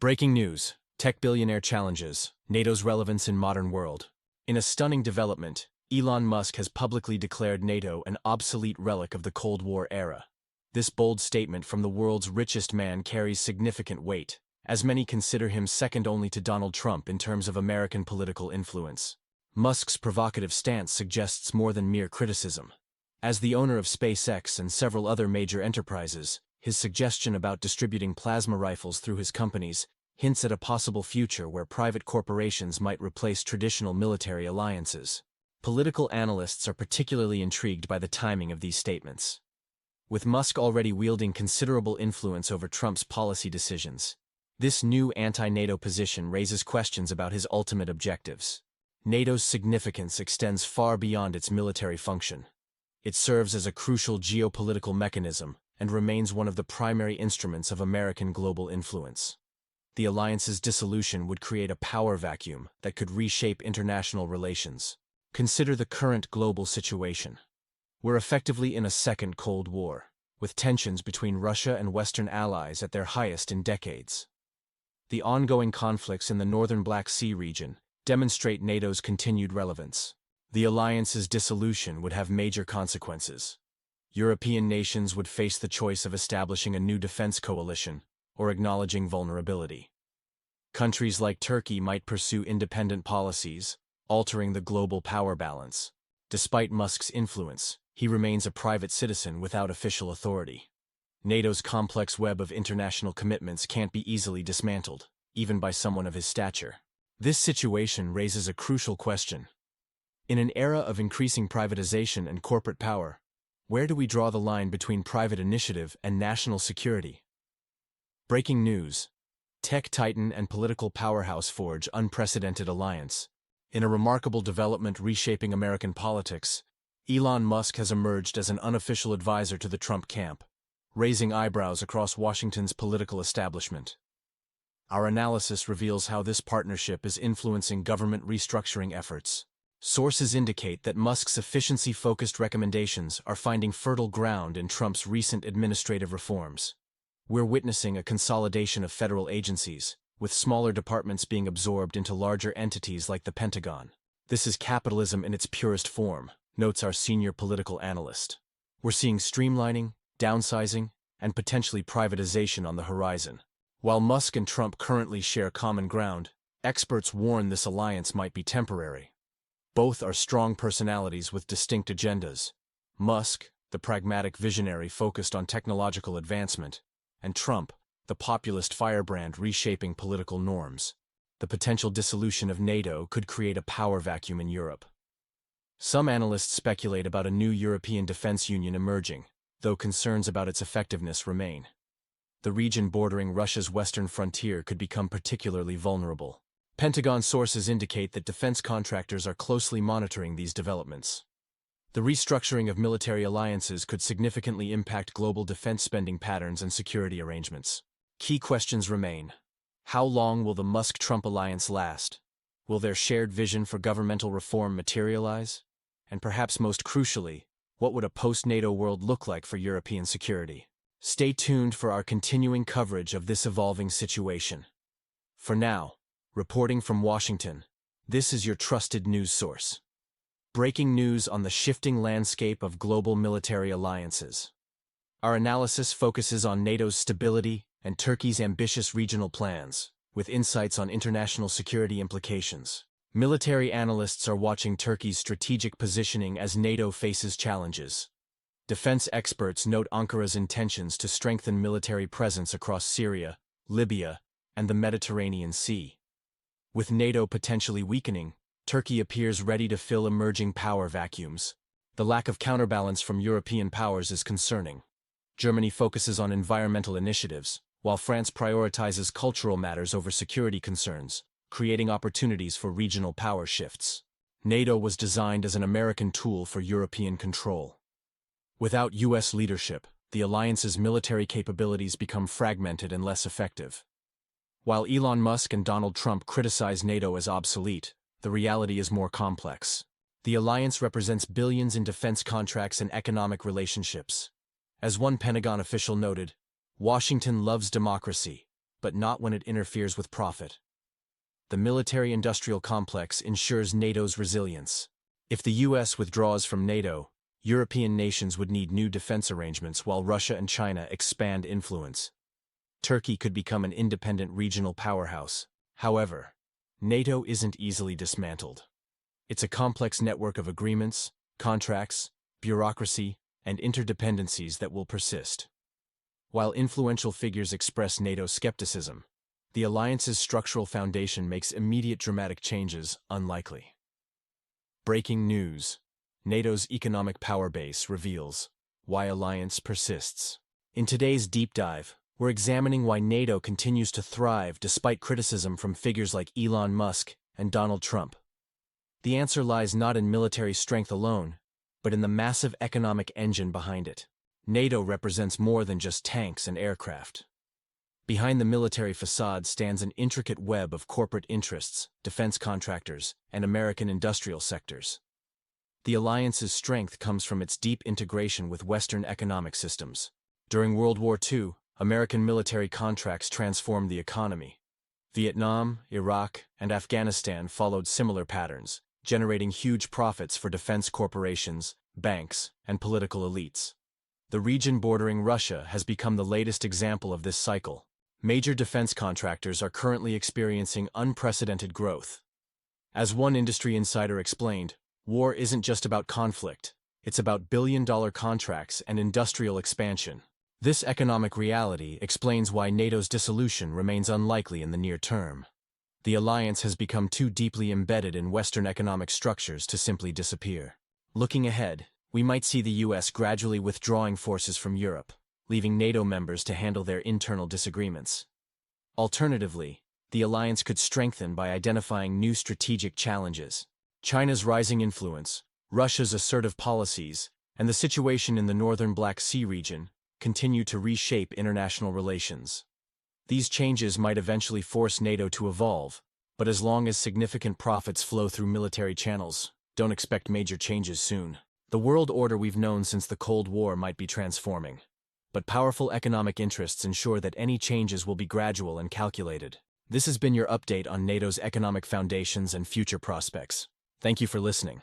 Breaking news. Tech billionaire challenges NATO's relevance in modern world. In a stunning development, Elon Musk has publicly declared NATO an obsolete relic of the Cold War era. This bold statement from the world's richest man carries significant weight, as many consider him second only to Donald Trump in terms of American political influence. Musk's provocative stance suggests more than mere criticism. As the owner of SpaceX and several other major enterprises, his suggestion about distributing plasma rifles through his companies hints at a possible future where private corporations might replace traditional military alliances. Political analysts are particularly intrigued by the timing of these statements. With Musk already wielding considerable influence over Trump's policy decisions, this new anti-NATO position raises questions about his ultimate objectives. NATO's significance extends far beyond its military function. It serves as a crucial geopolitical mechanism and remains one of the primary instruments of American global influence. The alliance's dissolution would create a power vacuum that could reshape international relations. Consider the current global situation. We're effectively in a second Cold War, with tensions between Russia and Western allies at their highest in decades. The ongoing conflicts in the northern Black Sea region demonstrate NATO's continued relevance. The alliance's dissolution would have major consequences. European nations would face the choice of establishing a new defense coalition or acknowledging vulnerability. Countries like Turkey might pursue independent policies, altering the global power balance. Despite Musk's influence, he remains a private citizen without official authority. NATO's complex web of international commitments can't be easily dismantled, even by someone of his stature. This situation raises a crucial question. In an era of increasing privatization and corporate power, where do we draw the line between private initiative and national security? Breaking news. Tech titan and political powerhouse forge unprecedented alliance. In a remarkable development reshaping American politics, Elon Musk has emerged as an unofficial advisor to the Trump camp, raising eyebrows across Washington's political establishment. Our analysis reveals how this partnership is influencing government restructuring efforts. Sources indicate that Musk's efficiency-focused recommendations are finding fertile ground in Trump's recent administrative reforms. We're witnessing a consolidation of federal agencies, with smaller departments being absorbed into larger entities like the Pentagon. This is capitalism in its purest form, notes our senior political analyst. We're seeing streamlining, downsizing, and potentially privatization on the horizon. While Musk and Trump currently share common ground, experts warn this alliance might be temporary. Both are strong personalities with distinct agendas. Musk, the pragmatic visionary focused on technological advancement, and Trump, the populist firebrand reshaping political norms. The potential dissolution of NATO could create a power vacuum in Europe. Some analysts speculate about a new European defense union emerging, though concerns about its effectiveness remain. The region bordering Russia's western frontier could become particularly vulnerable. Pentagon sources indicate that defense contractors are closely monitoring these developments. The restructuring of military alliances could significantly impact global defense spending patterns and security arrangements. Key questions remain. How long will the Musk-Trump alliance last? Will their shared vision for governmental reform materialize? And perhaps most crucially, what would a post-NATO world look like for European security? Stay tuned for our continuing coverage of this evolving situation. For now, reporting from Washington, this is your trusted news source. Breaking news on the shifting landscape of global military alliances. Our analysis focuses on NATO's stability and Turkey's ambitious regional plans, with insights on international security implications. Military analysts are watching Turkey's strategic positioning as NATO faces challenges. Defense experts note Ankara's intentions to strengthen military presence across Syria, Libya, and the Mediterranean Sea. With NATO potentially weakening, Turkey appears ready to fill emerging power vacuums. The lack of counterbalance from European powers is concerning. Germany focuses on environmental initiatives, while France prioritizes cultural matters over security concerns, creating opportunities for regional power shifts. NATO was designed as an American tool for European control. Without U.S. leadership, the alliance's military capabilities become fragmented and less effective. While Elon Musk and Donald Trump criticize NATO as obsolete, the reality is more complex. The alliance represents billions in defense contracts and economic relationships. As one Pentagon official noted, Washington loves democracy, but not when it interferes with profit. The military-industrial complex ensures NATO's resilience. If the US withdraws from NATO, European nations would need new defense arrangements while Russia and China expand influence. Turkey could become an independent regional powerhouse. However, NATO isn't easily dismantled. It's a complex network of agreements, contracts, bureaucracy, and interdependencies that will persist. While influential figures express NATO skepticism, the alliance's structural foundation makes immediate dramatic changes unlikely. Breaking news: NATO's economic power base reveals why alliance persists. In today's deep dive, we're examining why NATO continues to thrive despite criticism from figures like Elon Musk and Donald Trump. The answer lies not in military strength alone, but in the massive economic engine behind it. NATO represents more than just tanks and aircraft. Behind the military facade stands an intricate web of corporate interests, defense contractors, and American industrial sectors. The alliance's strength comes from its deep integration with Western economic systems. During World War II, American military contracts transformed the economy. Vietnam, Iraq, and Afghanistan followed similar patterns, generating huge profits for defense corporations, banks, and political elites. The region bordering Russia has become the latest example of this cycle. Major defense contractors are currently experiencing unprecedented growth. As one industry insider explained, war isn't just about conflict, it's about billion-dollar contracts and industrial expansion. This economic reality explains why NATO's dissolution remains unlikely in the near term. The alliance has become too deeply embedded in Western economic structures to simply disappear. Looking ahead, we might see the US gradually withdrawing forces from Europe, leaving NATO members to handle their internal disagreements. Alternatively, the alliance could strengthen by identifying new strategic challenges. China's rising influence, Russia's assertive policies, and the situation in the northern Black Sea region continue to reshape international relations. These changes might eventually force NATO to evolve, but as long as significant profits flow through military channels, don't expect major changes soon. The world order we've known since the Cold War might be transforming, but powerful economic interests ensure that any changes will be gradual and calculated. This has been your update on NATO's economic foundations and future prospects. Thank you for listening.